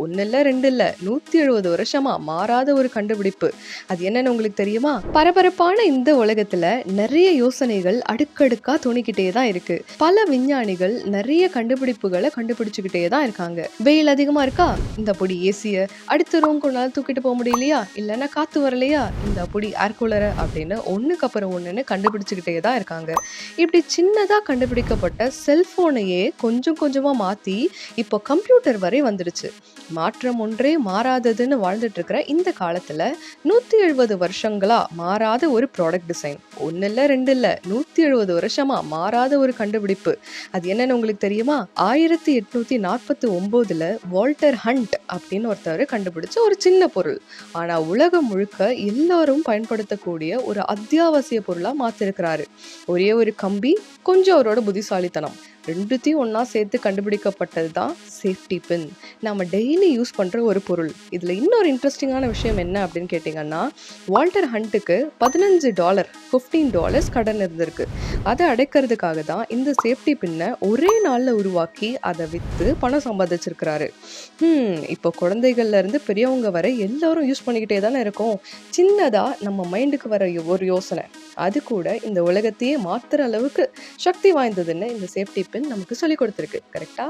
ஒண்ணு இல்ல, 2 இல்ல, 170 வருஷமா மாறாத ஒரு கண்டுபிடிப்பு. அது என்னன்னு உங்களுக்கு தெரியுமா? பரபரப்பான இந்த உலகத்துல நெறைய யோசனைகள் அடுக்கடுக்கா தோணிக்கிட்டே தான் இருக்கு. பல விஞ்ஞானிகள் நெறைய கண்டுபிடிப்புகள கண்டுபிடிச்சுக்கிட்டே தான் இருக்காங்க. வெயில் அதிகமா இருக்கா? இந்த பொடி ஏசிய. அடுத்த ரூம்க்கு உன்னால தூக்கிட்டு போ முடியலையா? இல்லன்னா காத்து வரலையா? இந்த பொடி ஏர் கூலர அப்படின்னு ஒண்ணுக்கு அப்புறம் ஒண்ணுன்னு கண்டுபிடிச்சுக்கிட்டே தான் இருக்காங்க. இப்படி சின்னதா கண்டுபிடிக்கப்பட்ட செல்போனையே கொஞ்சம் கொஞ்சமா மாத்தி இப்போ கம்ப்யூட்டர் வரை வந்துடுச்சு. மாற்றம் ஒன்றே மாறாததுன்னு வாழ்ந்துட்டு இருக்கிற இந்த காலத்துல 170 வருஷங்களா மாறாத ஒரு ப்ராடக்ட் டிசைன். ஒண்ணு இல்ல, 2 இல்ல, 170 வருஷமா மாறாத ஒரு கண்டுபிடிப்பு. அது என்னன்னு உங்களுக்கு தெரியுமா? 1849ல வால்டர் ஹண்ட் அப்படின்னு ஒருத்தர் கண்டுபிடிச்ச ஒரு சின்ன பொருள். ஆனா உலகம் முழுக்க எல்லாரும் பயன்படுத்தக்கூடிய ஒரு அத்தியாவசிய பொருளா மாத்திருக்கிறாரு. ஒரே ஒரு கம்பி, கொஞ்சம் அவரோட புத்திசாலித்தனம், ரெண்டுத்தையும் ஒண்ணா சேர்த்து கண்டுபிடிக்கப்பட்டது தான் சேஃப்டி பின். நம்ம டெய்லி யூஸ் பண்ற ஒரு பொருள். இதுல இன்னொரு இன்ட்ரெஸ்டிங்கான விஷயம் என்ன அப்படின்னு கேட்டீங்கன்னா, வால்டர் ஹண்ட்டுக்கு $15 $15 கடன் இருந்திருக்கு. அதை அடைக்கிறதுக்காக தான் இந்த சேஃப்டி பின்னை ஒரே நாள்ல உருவாக்கி அதை வித்து பணம் சம்பாதிச்சிருக்கிறாரு. இப்போ குழந்தைகள்ல இருந்து பெரியவங்க வரை எல்லாரும் யூஸ் பண்ணிக்கிட்டே தானே இருக்கோம். சின்னதா நம்ம மைண்டுக்கு வர ஒரு யோசனை, அது கூட இந்த உலகத்தையே மாத்துற அளவுக்கு சக்தி வாய்ந்ததுன்னு இந்த சேஃப்டி பின் நமக்கு சொல்லி கொடுத்துருக்கு. கரெக்டா?